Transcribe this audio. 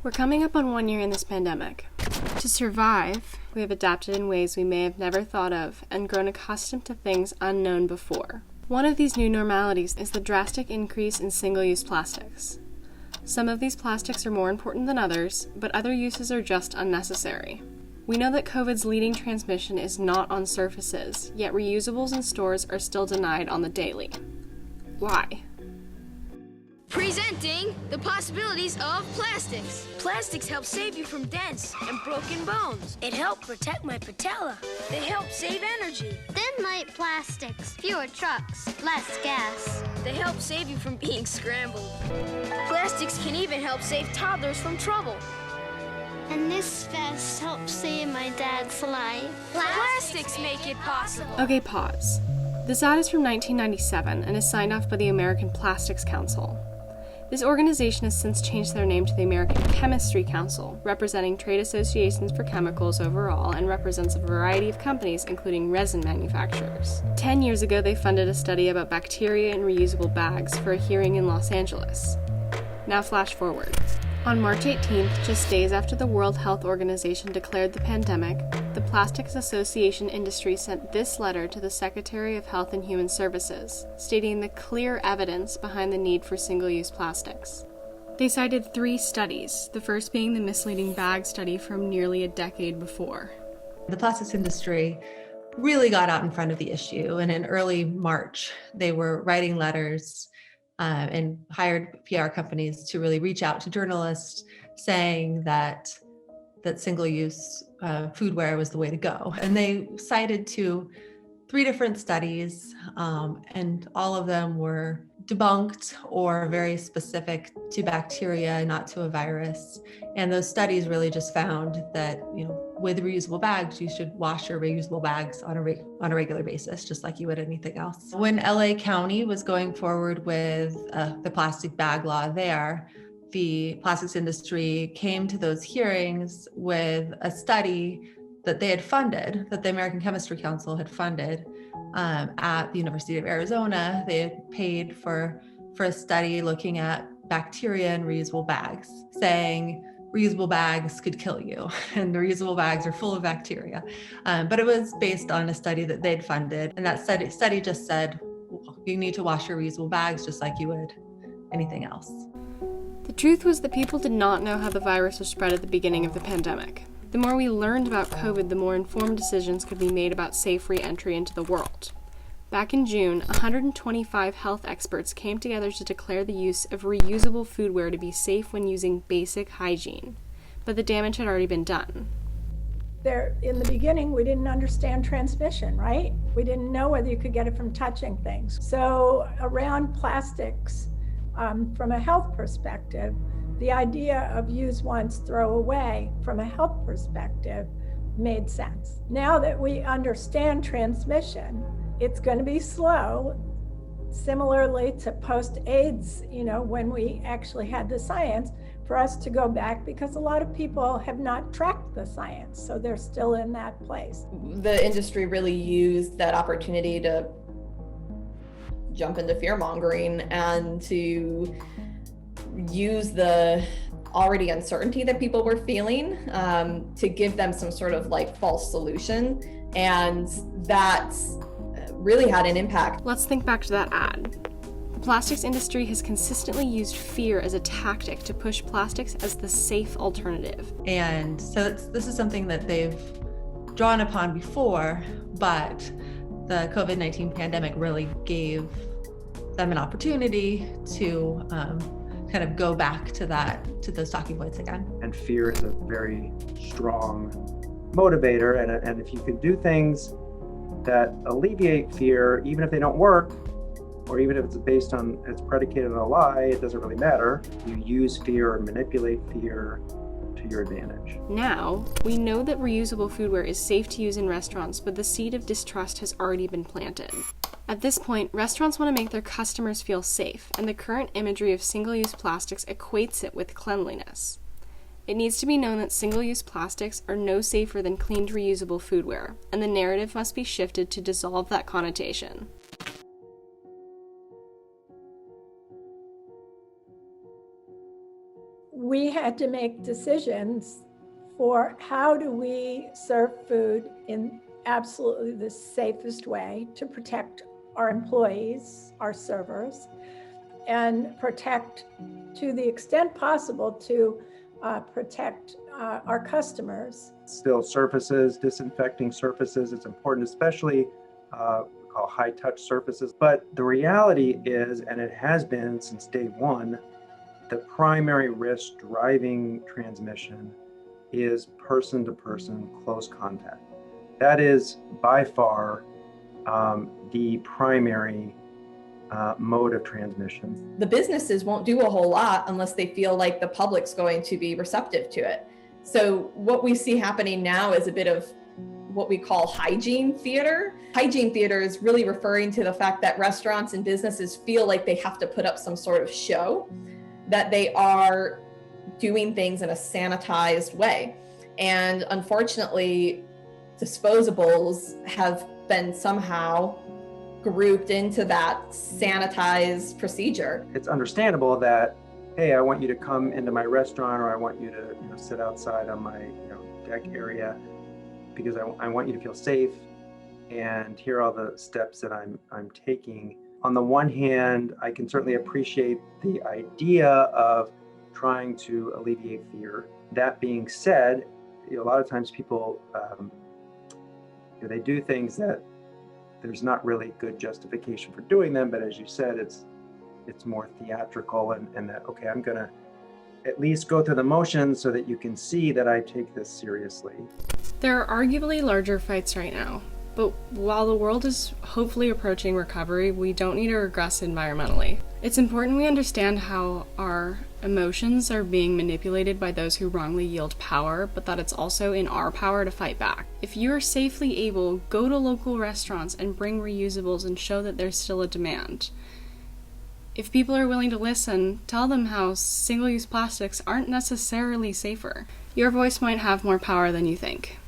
We're coming up on 1 year in this pandemic. To survive, we have adapted in ways we may have never thought of and grown accustomed to things unknown before. One of these new normalities is the drastic increase in single-use plastics. Some of these plastics are more important than others, but other uses are just unnecessary. We know that COVID's leading transmission is not on surfaces, yet reusables in stores are still denied on the daily. Why? Presenting the possibilities of plastics. Plastics help save you from dents and broken bones. It helped protect my patella. They help save energy. Thin light plastics, fewer trucks, less gas. They help save you from being scrambled. Plastics can even help save toddlers from trouble. And this vest helps save my dad's life. Plastics make it possible. Okay, pause. This ad is from 1997 and is signed off by the American Plastics Council. This organization has since changed their name to the American Chemistry Council, representing trade associations for chemicals overall and represents a variety of companies, including resin manufacturers. 10 years ago, they funded a study about bacteria in reusable bags for a hearing in Los Angeles. Now flash forward. On March 18th, just days after the World Health Organization declared the pandemic, the Plastics Association industry sent this letter to the Secretary of Health and Human Services, stating the clear evidence behind the need for single-use plastics. They cited 3 studies, the first being the misleading bag study from nearly a decade before. The plastics industry really got out in front of the issue, and in early March, they were writing letters and hired PR companies to really reach out to journalists saying that single-use foodware was the way to go. And they cited 3 different studies, and all of them were debunked or very specific to bacteria, not to a virus. And those studies really just found that, with reusable bags, you should wash your reusable bags on a regular basis, just like you would anything else. When LA County was going forward with the plastic bag law there, the plastics industry came to those hearings with a study that they had funded, that the American Chemistry Council had funded at the University of Arizona. They had paid for a study looking at bacteria in reusable bags, saying reusable bags could kill you and the reusable bags are full of bacteria. But it was based on a study that they'd funded. And that study just said, you need to wash your reusable bags just like you would anything else. The truth was that people did not know how the virus was spread at the beginning of the pandemic. The more we learned about COVID, the more informed decisions could be made about safe re-entry into the world. Back in June, 125 health experts came together to declare the use of reusable foodware to be safe when using basic hygiene. But the damage had already been done. In the beginning, we didn't understand transmission, right? We didn't know whether you could get it from touching things. So around plastics, from a health perspective, the idea of use once, throw away from a health perspective made sense. Now that we understand transmission, it's going to be slow, similarly to post-AIDS, when we actually had the science, for us to go back, because a lot of people have not tracked the science, so they're still in that place. The industry really used that opportunity to jump into fear-mongering and to use the already uncertainty that people were feeling to give them some sort of false solution. And that really had an impact. Let's think back to that ad. The plastics industry has consistently used fear as a tactic to push plastics as the safe alternative. And so this is something that they've drawn upon before, but the COVID-19 pandemic really gave them an opportunity to kind of go back to those talking points again. And fear is a very strong motivator, and if you can do things that alleviate fear, even if they don't work, or even if it's predicated on a lie, it doesn't really matter. You use fear or manipulate fear to your advantage. Now, we know that reusable foodware is safe to use in restaurants, but the seed of distrust has already been planted. At this point, restaurants want to make their customers feel safe, and the current imagery of single-use plastics equates it with cleanliness. It needs to be known that single-use plastics are no safer than cleaned reusable foodware, and the narrative must be shifted to dissolve that connotation. We had to make decisions for how do we serve food in absolutely the safest way to protect our employees, our servers, and protect, to the extent possible, to protect our customers. Still surfaces, disinfecting surfaces, it's important, especially we call high touch surfaces. But the reality is, and it has been since day one, the primary risk driving transmission is person to person close contact. That is by far the primary mode of transmission. The businesses won't do a whole lot unless they feel like the public's going to be receptive to it. So what we see happening now is a bit of what we call hygiene theater. Hygiene theater is really referring to the fact that restaurants and businesses feel like they have to put up some sort of show, that they are doing things in a sanitized way. And unfortunately, disposables have been somehow grouped into that sanitized procedure. It's understandable that, hey, I want you to come into my restaurant, or I want you to sit outside on my deck area because I want you to feel safe, and here are all the steps that I'm taking. On the one hand, I can certainly appreciate the idea of trying to alleviate fear. That being said, a lot of times people they do things that there's not really good justification for doing them, but as you said, it's more theatrical, and that, okay, I'm gonna at least go through the motions so that you can see that I take this seriously. There are arguably larger fights right now, but while the world is hopefully approaching recovery, we don't need to regress environmentally. It's important we understand how our emotions are being manipulated by those who wrongly yield power, but that it's also in our power to fight back. If you are safely able, go to local restaurants and bring reusables and show that there's still a demand. If people are willing to listen, tell them how single-use plastics aren't necessarily safer. Your voice might have more power than you think.